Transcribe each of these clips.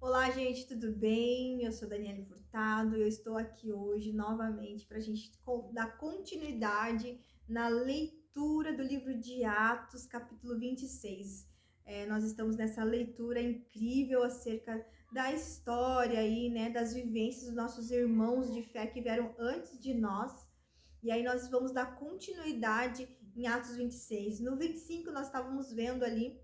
Olá, gente, tudo bem? Eu sou Daniele Furtado e eu estou aqui hoje novamente para a gente dar continuidade na leitura do livro de Atos, capítulo 26. Nós estamos nessa leitura incrível acerca da história aí, né, das vivências dos nossos irmãos de fé que vieram antes de nós. E aí nós vamos dar continuidade em Atos 26. No 25 nós estávamos vendo ali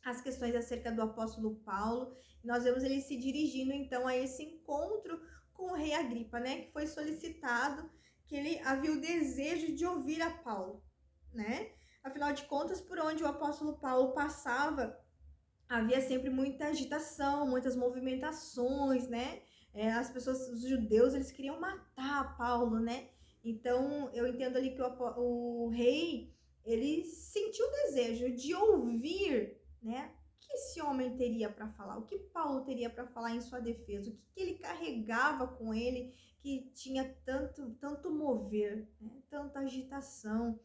as questões acerca do apóstolo Paulo. Nós vemos ele se dirigindo então a esse encontro com o rei Agripa, né, que foi solicitado, que ele havia o desejo de ouvir a Paulo, né? Afinal de contas, por onde o apóstolo Paulo passava, havia sempre muita agitação, muitas movimentações, né? As pessoas, os judeus, eles queriam matar Paulo, né? Então, eu entendo ali que o rei, ele sentiu o desejo de ouvir, né? O que esse homem teria para falar? O que Paulo teria para falar em sua defesa? O que ele carregava com ele que tinha tanto mover, né? Tanta agitação.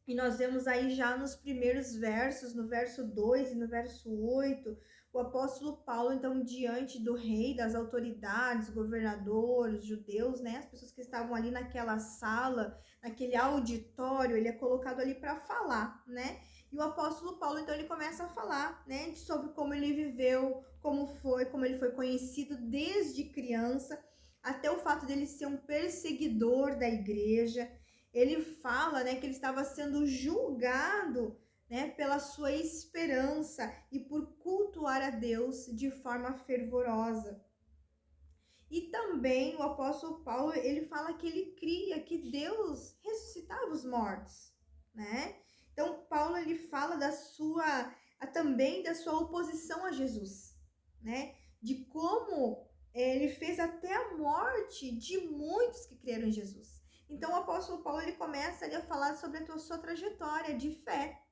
E nós vemos aí já nos primeiros versos, no verso 2 e no verso 8, o apóstolo Paulo, então, diante do rei, das autoridades, governadores, judeus, né, as pessoas que estavam ali naquela sala, naquele auditório, ele é colocado ali para falar, né? E o apóstolo Paulo, então, ele começa a falar, né, sobre como ele viveu, como ele foi conhecido desde criança, até o fato dele ser um perseguidor da igreja. Ele fala, né, que ele estava sendo julgado, né, pela sua esperança e por cultuar a Deus de forma fervorosa. E também o apóstolo Paulo, ele fala que ele cria que Deus ressuscitava os mortos, né? Então Paulo, ele fala também da sua oposição a Jesus, né? De como ele fez até a morte de muitos que creram em Jesus. Então o apóstolo Paulo, ele começa ali a falar sobre a sua trajetória de fé,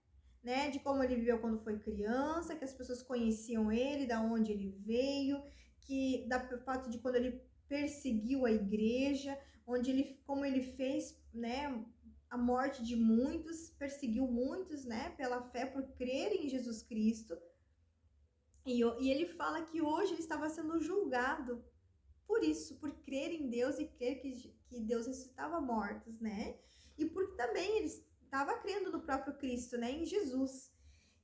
né? De como ele viveu quando foi criança, que as pessoas conheciam ele, da onde ele veio, que da fato de quando ele perseguiu a igreja, como ele fez, né, a morte de muitos, perseguiu muitos, né, pela fé por crerem em Jesus Cristo. E ele fala que hoje ele estava sendo julgado por isso, por crer em Deus e crer que Deus ressuscitava mortos, né? E porque também ele estava crendo no próprio Cristo, né? Em Jesus.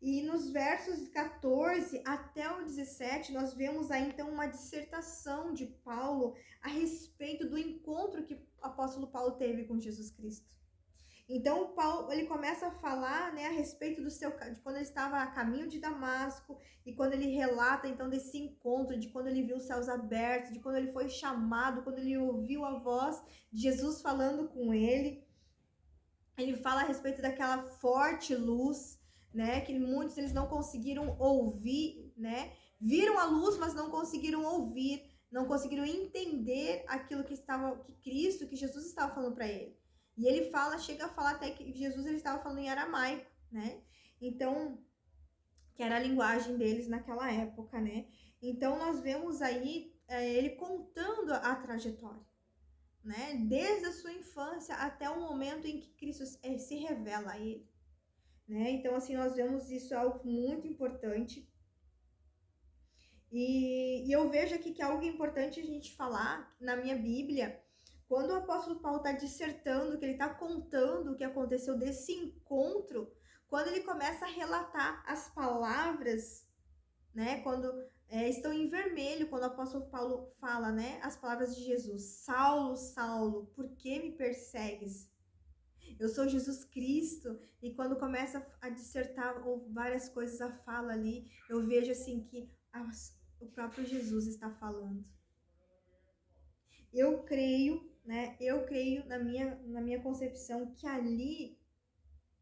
E nos versos 14 até o 17, nós vemos aí então uma dissertação de Paulo a respeito do encontro que o apóstolo Paulo teve com Jesus Cristo. Então, o Paulo, ele começa a falar, né, a respeito de quando ele estava a caminho de Damasco, e quando ele relata, então, desse encontro, de quando ele viu os céus abertos, de quando ele foi chamado, quando ele ouviu a voz de Jesus falando com ele. Ele fala a respeito daquela forte luz, né, que muitos eles não conseguiram ouvir, né, viram a luz, mas não conseguiram ouvir, não conseguiram entender aquilo que Cristo, que Jesus estava falando para ele. E ele chega a falar até que Jesus ele estava falando em aramaico, né? Então, que era a linguagem deles naquela época, né? Então nós vemos aí ele contando a trajetória, né? Desde a sua infância até o momento em que Cristo se revela a ele, né? Então, assim, nós vemos isso algo muito importante. E eu vejo aqui que é algo importante a gente falar na minha Bíblia, quando o apóstolo Paulo está dissertando, que ele está contando o que aconteceu desse encontro, quando ele começa a relatar as palavras, né? Quando estão em vermelho, quando o apóstolo Paulo fala, né? As palavras de Jesus: Saulo, Saulo, por que me persegues? Eu sou Jesus Cristo. E quando começa a dissertar ou várias coisas a fala ali, eu vejo assim que o próprio Jesus está falando. Eu creio, né? Eu creio na minha concepção que ali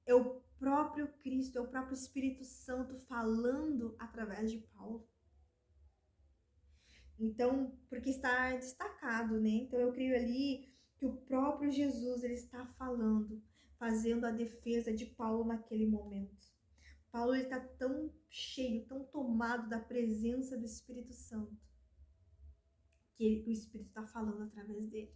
é o próprio Cristo, é o próprio Espírito Santo falando através de Paulo. Então, porque está destacado, né? Então eu creio ali que o próprio Jesus ele está falando, fazendo a defesa de Paulo naquele momento. Paulo está tão cheio, tão tomado da presença do Espírito Santo, que o Espírito está falando através dele,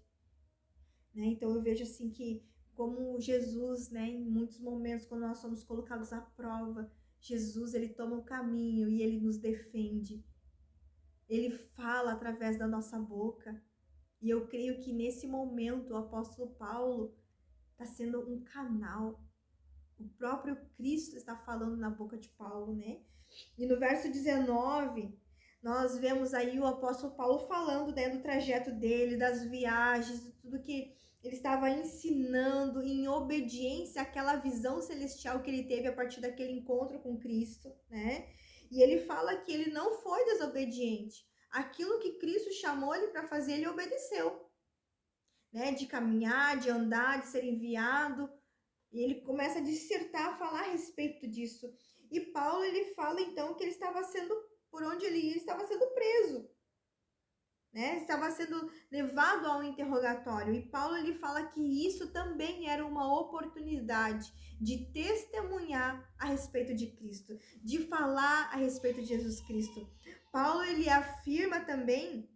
né? Então eu vejo assim que como Jesus, né, em muitos momentos quando nós somos colocados à prova, Jesus ele toma o caminho e ele nos defende. Ele fala através da nossa boca. E eu creio que nesse momento o apóstolo Paulo está sendo um canal. O próprio Cristo está falando na boca de Paulo, né? E no verso 19, nós vemos aí o apóstolo Paulo falando, né, do trajeto dele, das viagens, de tudo que ele estava ensinando em obediência àquela visão celestial que ele teve a partir daquele encontro com Cristo, né? E ele fala que ele não foi desobediente. Aquilo que Cristo chamou ele para fazer, ele obedeceu, né? De caminhar, de andar, de ser enviado. E ele começa a dissertar, a falar a respeito disso. E Paulo, ele fala então que ele estava sendo, por onde ele ia, ele estava sendo preso, né? Estava sendo levado ao interrogatório. E Paulo, ele fala que isso também era uma oportunidade de testemunhar a respeito de Cristo, de falar a respeito de Jesus Cristo. Paulo, ele afirma também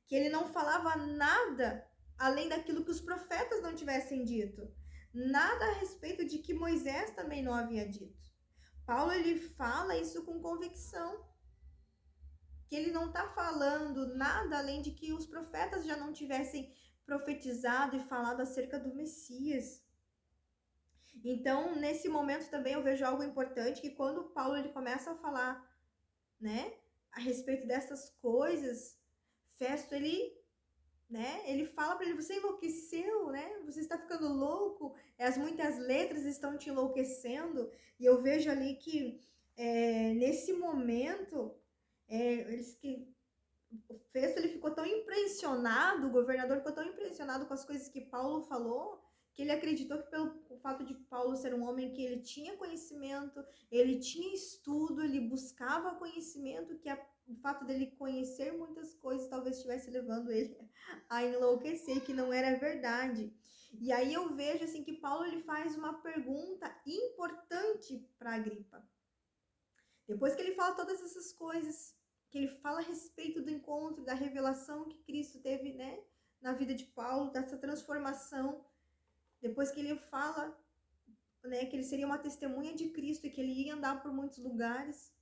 que ele não falava nada além daquilo que os profetas não tivessem dito. Nada a respeito de que Moisés também não havia dito. Paulo, ele fala isso com convicção, que ele não está falando nada além de que os profetas já não tivessem profetizado e falado acerca do Messias. Então, nesse momento também eu vejo algo importante, que quando Paulo ele começa a falar, né, a respeito dessas coisas, Festo, ele fala para ele, você enlouqueceu, né? Você está ficando louco, muitas letras estão te enlouquecendo. E eu vejo ali que nesse momento, o Festo ele ficou tão impressionado, o governador ficou tão impressionado com as coisas que Paulo falou, que ele acreditou que pelo fato de Paulo ser um homem que ele tinha conhecimento, ele tinha estudo, ele buscava conhecimento, que o fato dele conhecer muitas coisas talvez estivesse levando ele a enlouquecer, que não era verdade. E aí eu vejo assim que Paulo ele faz uma pergunta importante para Agripa. Depois que ele fala todas essas coisas, que ele fala a respeito do encontro, da revelação que Cristo teve, né, na vida de Paulo, dessa transformação, depois que ele fala, né, que ele seria uma testemunha de Cristo e que ele ia andar por muitos lugares,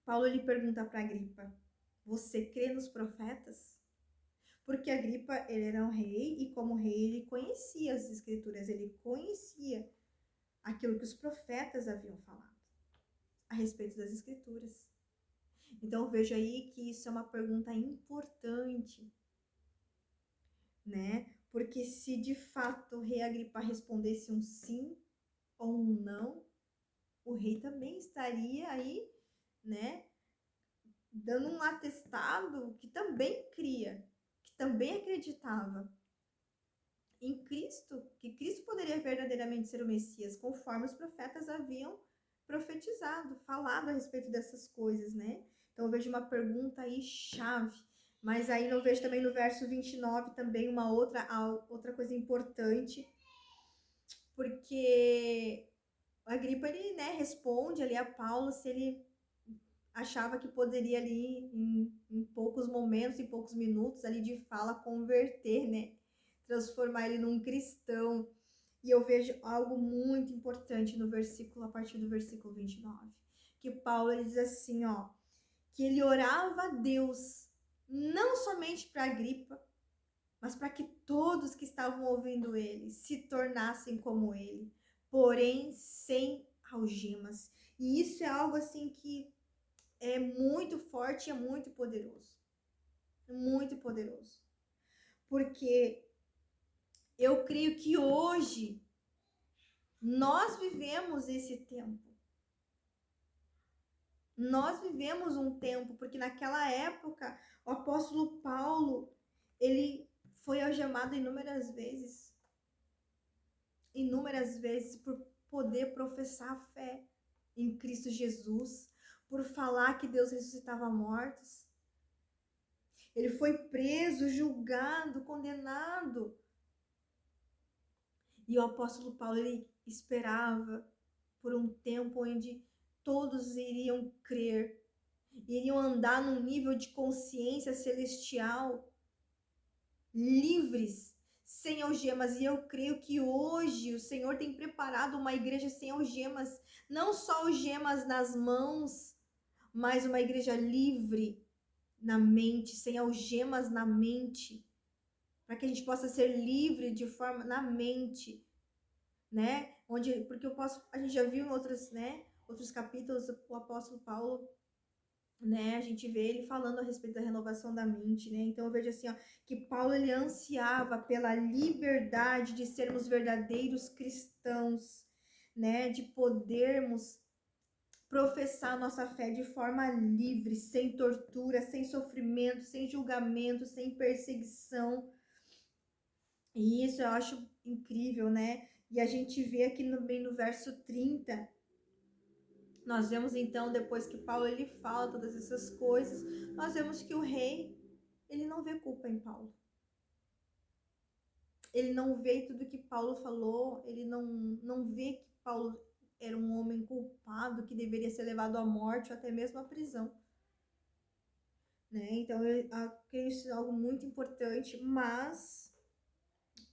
Paulo ele pergunta para Agripa: você crê nos profetas? Porque Agripa, ele era um rei e como rei ele conhecia as escrituras, ele conhecia aquilo que os profetas haviam falado a respeito das escrituras. Então, eu vejo aí que isso é uma pergunta importante, né? Porque se de fato o rei Agripa respondesse um sim ou um não, o rei também estaria aí, né? Dando um atestado que também cria, que também acreditava em Cristo, que Cristo poderia verdadeiramente ser o Messias, conforme os profetas haviam profetizado, falado a respeito dessas coisas, né? Então eu vejo uma pergunta aí chave, mas aí eu vejo também no verso 29 também uma outra coisa importante, porque Agripa ele, né, responde ali a Paulo se ele achava que poderia ali em poucos momentos, em poucos minutos ali de fala converter, né? Transformar ele num cristão. E eu vejo algo muito importante no versículo, a partir do versículo 29, que Paulo ele diz assim, ó, que ele orava a Deus não somente para Agripa, mas para que todos que estavam ouvindo ele se tornassem como ele, porém sem algemas. E isso é algo assim que é muito forte e é muito poderoso. Muito poderoso. Porque eu creio que hoje nós vivemos esse tempo. Nós vivemos um tempo, porque naquela época o apóstolo Paulo, ele foi algemado inúmeras vezes por poder professar a fé em Cristo Jesus, por falar que Deus ressuscitava mortos. Ele foi preso, julgado, condenado. E o apóstolo Paulo, ele esperava por um tempo onde todos iriam crer, iriam andar num nível de consciência celestial, livres, sem algemas. E eu creio que hoje o Senhor tem preparado uma igreja sem algemas, não só algemas nas mãos, mas uma igreja livre na mente, sem algemas na mente, para que a gente possa ser livre de forma na mente, né? Porque a gente já viu em outros, né, outros capítulos o apóstolo Paulo, né, a gente vê ele falando a respeito da renovação da mente, né? Então eu vejo assim, ó, que Paulo ele ansiava pela liberdade de sermos verdadeiros cristãos, né, de podermos professar nossa fé de forma livre, sem tortura, sem sofrimento, sem julgamento, sem perseguição. E isso eu acho incrível, né? E a gente vê aqui bem no verso 30, nós vemos então, depois que Paulo ele fala todas essas coisas, nós vemos que o rei, ele não vê culpa em Paulo. Ele não vê tudo que Paulo falou, ele não vê que Paulo era um homem culpado, que deveria ser levado à morte ou até mesmo à prisão. Né? Então, eu creio isso é algo muito importante, mas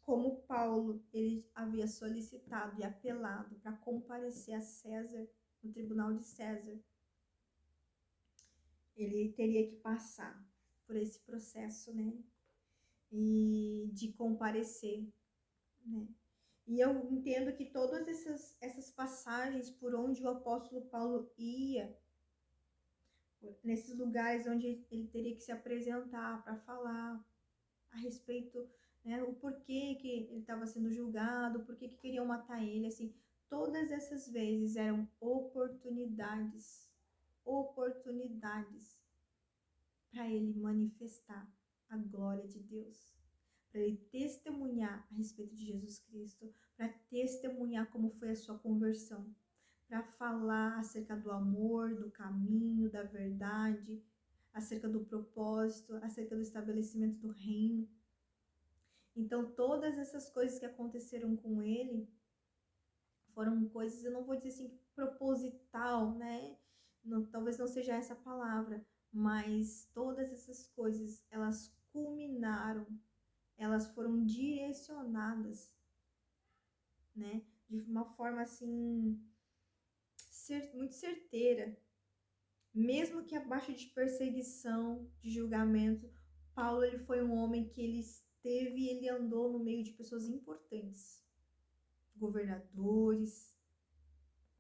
como Paulo ele havia solicitado e apelado para comparecer a César, no tribunal de César, ele teria que passar por esse processo, né? E de comparecer, né? E eu entendo que todas essas passagens por onde o apóstolo Paulo ia, nesses lugares onde ele teria que se apresentar para falar a respeito, né, o porquê que ele estava sendo julgado, o porquê que queriam matar ele, assim, todas essas vezes eram oportunidades para ele manifestar a glória de Deus, para ele testemunhar a respeito de Jesus Cristo, para testemunhar como foi a sua conversão, para falar acerca do amor, do caminho, da verdade, acerca do propósito, acerca do estabelecimento do reino. Então, todas essas coisas que aconteceram com ele foram coisas, eu não vou dizer assim, proposital, né? Não, talvez não seja essa a palavra, mas todas essas coisas, elas culminaram, elas foram direcionadas, né? De uma forma, assim, muito certeira. Mesmo que abaixo de perseguição, de julgamento, Paulo, ele foi um homem que ele esteve e ele andou no meio de pessoas importantes. Governadores,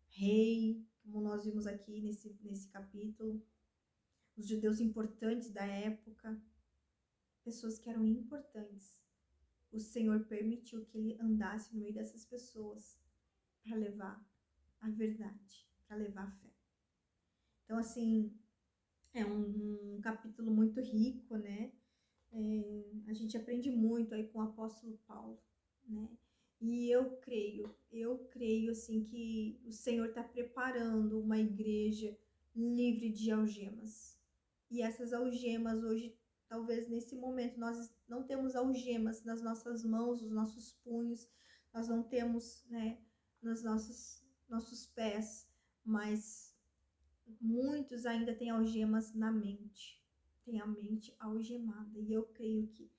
rei, como nós vimos aqui nesse capítulo, os judeus importantes da época, pessoas que eram importantes. O Senhor permitiu que ele andasse no meio dessas pessoas para levar a verdade, para levar a fé. Então, assim, é um capítulo muito rico, né? A gente aprende muito aí com o apóstolo Paulo, né? E eu creio assim que o Senhor está preparando uma igreja livre de algemas. E essas algemas hoje, talvez nesse momento, nós não temos algemas nas nossas mãos, nos nossos punhos, nós não temos, né, nos nossos pés, mas muitos ainda têm algemas na mente, têm a mente algemada. E eu creio que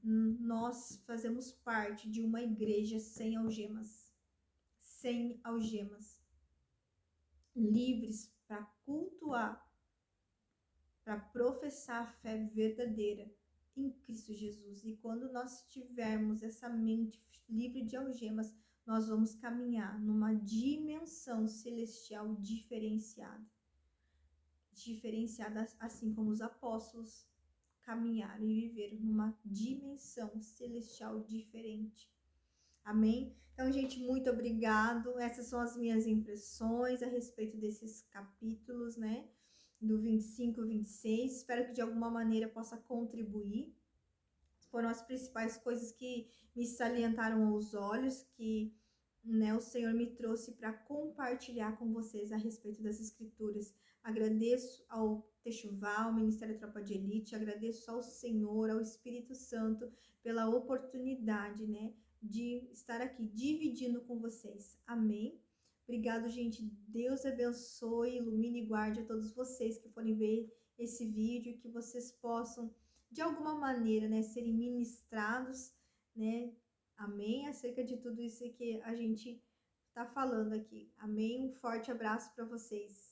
nós fazemos parte de uma igreja sem algemas, livres para cultuar, para professar a fé verdadeira em Cristo Jesus. E quando nós tivermos essa mente livre de algemas, nós vamos caminhar numa dimensão celestial diferenciada, assim como os apóstolos caminharam e viveram numa dimensão celestial diferente. Amém? Então, gente, muito obrigado. Essas são as minhas impressões a respeito desses capítulos, né? Do 25 e 26. Espero que de alguma maneira possa contribuir. Foram as principais coisas que me salientaram aos olhos, que, né, o Senhor me trouxe para compartilhar com vocês a respeito das Escrituras. Agradeço ao Techuvá, ao Ministério Tropa de Elite, agradeço ao Senhor, ao Espírito Santo, pela oportunidade, né, de estar aqui dividindo com vocês. Amém? Obrigado, gente. Deus abençoe, ilumine e guarde a todos vocês que forem ver esse vídeo, que vocês possam, de alguma maneira, né, serem ministrados, né? Amém? Acerca de tudo isso que a gente está falando aqui. Amém? Um forte abraço para vocês.